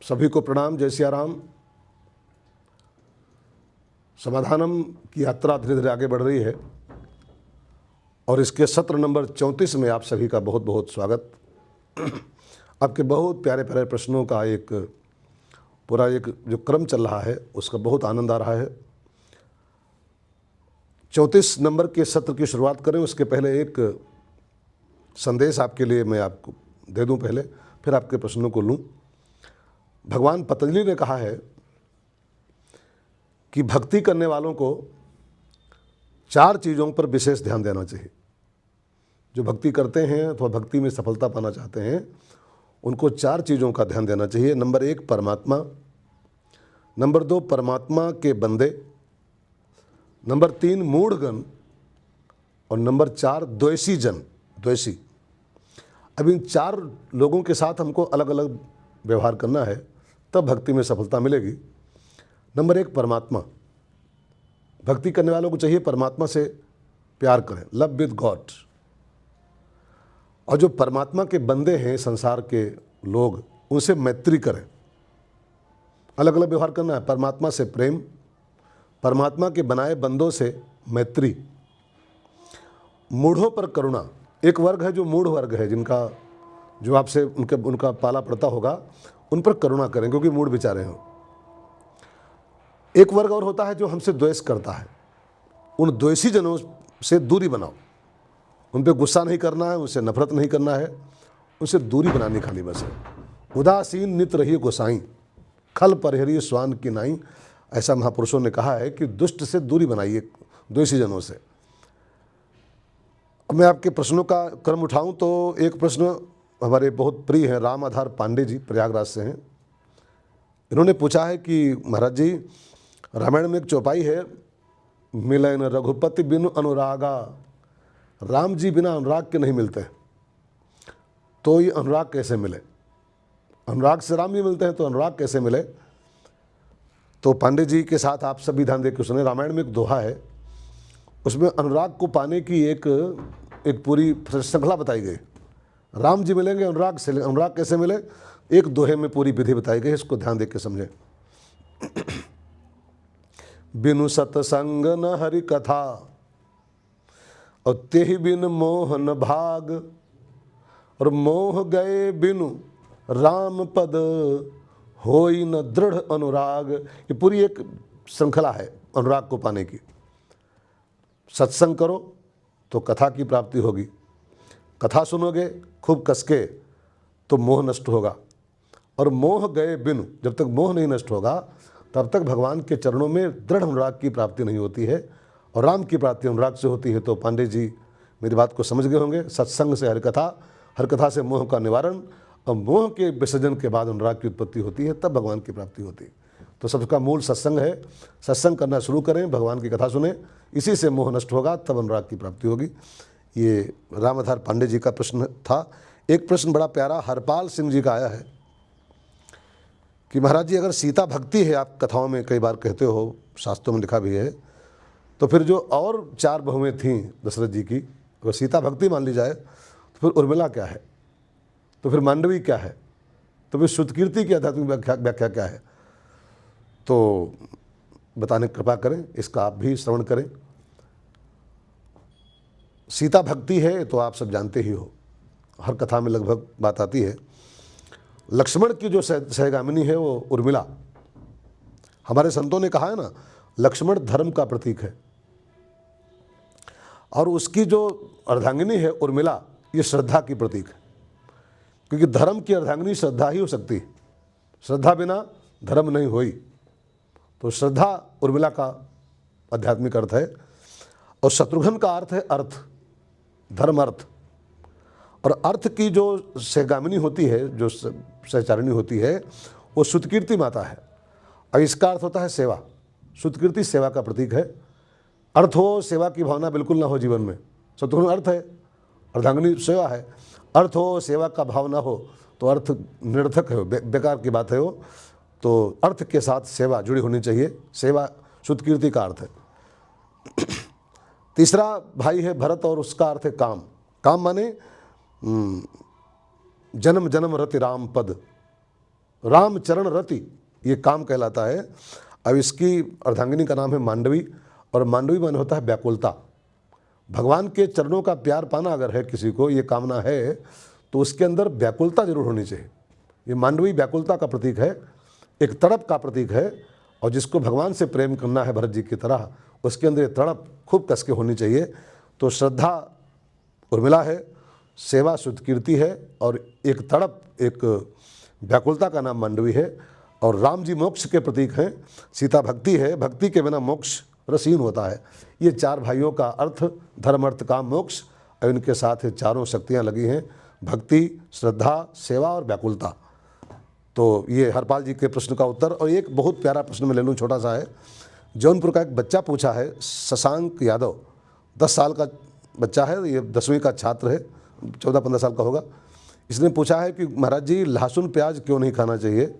सभी को प्रणाम। जय सिया राम। समाधानम की यात्रा धीरे धीरे आगे बढ़ रही है और इसके सत्र नंबर 34 में आप सभी का बहुत बहुत स्वागत। आपके बहुत प्यारे प्यारे प्रश्नों का एक पूरा एक जो क्रम चल रहा है उसका बहुत आनंद आ रहा है। 34 नंबर के सत्र की शुरुआत करें उसके पहले एक संदेश आपके लिए मैं आपको दे दूं, पहले फिर आपके प्रश्नों को लूं। भगवान पतंजलि ने कहा है कि भक्ति करने वालों को 4 चीज़ों पर विशेष ध्यान देना चाहिए। जो भक्ति करते हैं अथवा भक्ति में सफलता पाना चाहते हैं उनको 4 चीज़ों का ध्यान देना चाहिए। नंबर 1 परमात्मा, नंबर 2 परमात्मा के बंदे, नंबर 3 मूढ़गण और नंबर 4 द्वेषी जन, द्वेषी। अब इन 4 लोगों के साथ हमको अलग अलग व्यवहार करना है, तब भक्ति में सफलता मिलेगी। नंबर 1 परमात्मा। भक्ति करने वालों को चाहिए परमात्मा से प्यार करें, लव विद गॉड। और जो परमात्मा के बंदे हैं, संसार के लोग, उनसे मैत्री करें। अलग अलग व्यवहार करना है। परमात्मा से प्रेम, परमात्मा के बनाए बंदों से मैत्री, मूढ़ों पर करुणा। एक वर्ग है जो मूढ़ वर्ग है, जिनका जो आपसे उनका पाला पड़ता होगा, उन पर करुणा करें क्योंकि मूढ़ बेचारे हैं। एक वर्ग और होता है जो हमसे द्वेष करता है, उन द्वेषी जनों से दूरी बनाओ। उन पर गुस्सा नहीं करना है, उनसे नफरत नहीं करना है, उनसे दूरी बनानी खाली बस है। उदासीन नित रहिए गोसाई, खल परिहरिए स्वान की नाई। ऐसा महापुरुषों ने कहा है कि दुष्ट से दूरी बनाइए, द्वेषी जनों से। अब मैं आपके प्रश्नों का क्रम उठाऊं तो एक प्रश्न हमारे बहुत प्रिय हैं, राम आधार पांडे जी प्रयागराज से हैं। इन्होंने पूछा है कि महाराज जी, रामायण में एक चौपाई है, मिलन रघुपति बिनु अनुरागा। राम जी बिना अनुराग के नहीं मिलते, तो ये अनुराग कैसे मिले? अनुराग से राम जी मिलते हैं तो अनुराग कैसे मिले? तो पांडे जी के साथ आप सभी ध्यान देकर सुने। रामायण में एक दोहा है, उसमें अनुराग को पाने की एक पूरी श्रृंखला बताई गई। राम जी मिलेंगे अनुराग से, अनुराग कैसे मिले? एक दोहे में पूरी विधि बताई गई, इसको ध्यान देकर समझें। बिनु सतसंग न हरि कथा, और तेहि बिन मोह न भाग, और मोह गए बिनु राम पद, होई न दृढ़ अनुराग। ये पूरी एक श्रृंखला है अनुराग को पाने की। सत्संग करो तो कथा की प्राप्ति होगी, कथा सुनोगे खूब कसके तो मोह नष्ट होगा, और मोह गए बिनु, जब तक मोह नहीं नष्ट होगा तब तक भगवान के चरणों में दृढ़ अनुराग की प्राप्ति नहीं होती है, और राम की प्राप्ति अनुराग से होती है। तो पांडे जी मेरी बात को समझ गए होंगे। सत्संग से हरिकथा, हरिकथा से मोह का निवारण, और मोह के विसर्जन के बाद अनुराग की उत्पत्ति होती है, तब भगवान की प्राप्ति होती है। तो सबका मूल सत्संग है। सत्संग करना शुरू करें, भगवान की कथा सुने, इसी से मोह नष्ट होगा, तब अनुराग की प्राप्ति होगी। ये रामाधार पांडे जी का प्रश्न था। एक प्रश्न बड़ा प्यारा हरपाल सिंह जी का आया है कि महाराज जी, अगर सीता भक्ति है, आप कथाओं में कई बार कहते हो, शास्त्रों में लिखा भी है, तो फिर जो और 4 बहुएं थीं दशरथ जी की, अगर सीता भक्ति मान ली जाए तो फिर उर्मिला क्या है, तो फिर मांडवी क्या है, तो फिर श्रुतकीर्ति की आध्यात्मिक व्याख्या क्या है? तो बताने की कृपा करें, इसका आप भी श्रवण करें। सीता भक्ति है तो आप सब जानते ही हो, हर कथा में लगभग बात आती है। लक्ष्मण की जो सहगामिनी है वो उर्मिला। हमारे संतों ने कहा है ना, लक्ष्मण धर्म का प्रतीक है, और उसकी जो अर्धांगिनी है उर्मिला, ये श्रद्धा की प्रतीक है। क्योंकि धर्म की अर्धांगिनी श्रद्धा ही हो सकती है, श्रद्धा बिना धर्म नहीं होई। तो श्रद्धा उर्मिला का आध्यात्मिक अर्थ है, और शत्रुघ्न का अर्थ है अर्थ, धर्म अर्थ। और अर्थ की जो सहगामिनी होती है, जो सहचारिणी होती है, वो श्रुतकीर्ति माता है, और इसका अर्थ होता है सेवा। श्रुतकीर्ति सेवा का प्रतीक है। अर्थ हो, सेवा की भावना बिल्कुल ना हो जीवन में, शत्रुघ्न अर्थ है, अर्धांगिनी सेवा है। अर्थ हो, सेवा का भाव ना हो तो अर्थ निरर्थक है, बेकार की बात है वो। तो अर्थ के साथ सेवा जुड़ी होनी चाहिए, सेवा श्रुतकीर्ति का अर्थ है। तीसरा भाई है भरत, और उसका अर्थ है काम। काम माने जन्म जन्म रति राम पद। रामचरण रति ये काम कहलाता है। अब इसकी अर्धांगिनी का नाम है मांडवी, और मांडवी माने होता है व्याकुलता। भगवान के चरणों का प्यार पाना अगर है किसी को, ये कामना है, तो उसके अंदर व्याकुलता जरूर होनी चाहिए। ये मांडवी व्याकुलता का प्रतीक है, एक तड़प का प्रतीक है, और जिसको भगवान से प्रेम करना है भरत जी की तरह, उसके अंदर ये तड़प खूब कस के होनी चाहिए। तो श्रद्धा उर्मिला है, सेवा शुद्धकीर्ति है, और एक तड़प, एक व्याकुलता का नाम मांडवी है। और राम जी मोक्ष के प्रतीक हैं, सीता भक्ति है, भक्ति के बिना मोक्ष रसहीन होता है। ये चार भाइयों का अर्थ, धर्म अर्थ काम मोक्ष, और इनके साथ ये चारों शक्तियाँ लगी हैं, भक्ति, श्रद्धा, सेवा और व्याकुलता। तो ये हरपाल जी के प्रश्न का उत्तर। और एक बहुत प्यारा प्रश्न मैं ले लूँ, छोटा सा है। जौनपुर का एक बच्चा पूछा है, शशांक यादव, 10 साल का बच्चा है, ये 10वीं का छात्र है, 14-15 साल का होगा। इसने पूछा है कि महाराज जी लहसुन प्याज क्यों नहीं खाना चाहिए,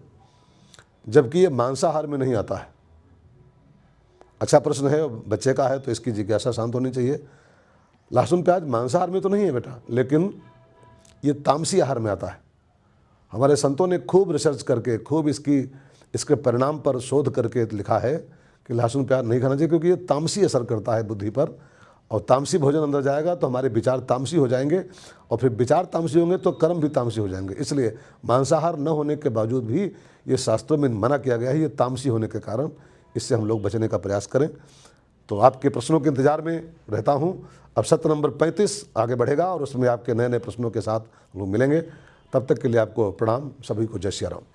जबकि ये मांसाहार में नहीं आता है। अच्छा प्रश्न है, बच्चे का है, तो इसकी जिज्ञासा शांत होनी चाहिए। लहसुन प्याज मांसाहार में तो नहीं है बेटा, लेकिन ये तामसी आहार में आता है। हमारे संतों ने खूब रिसर्च करके, खूब इसके परिणाम पर शोध करके लिखा है कि लहसुन प्याज नहीं खाना चाहिए, क्योंकि ये तामसी असर करता है बुद्धि पर, और तामसी भोजन अंदर जाएगा तो हमारे विचार तामसी हो जाएंगे, और फिर विचार तामसी होंगे तो कर्म भी तामसी हो जाएंगे। इसलिए मांसाहार न होने के बावजूद भी ये शास्त्रों में मना किया गया है, ये तामसी होने के कारण। इससे हम लोग बचने का प्रयास करें। तो आपके प्रश्नों के इंतजार में रहता हूँ। अब सत्र नंबर 35 आगे बढ़ेगा, और उसमें आपके नए नए प्रश्नों के साथ लोग मिलेंगे। तब तक के लिए आपको प्रणाम। सभी को जय सिया राम।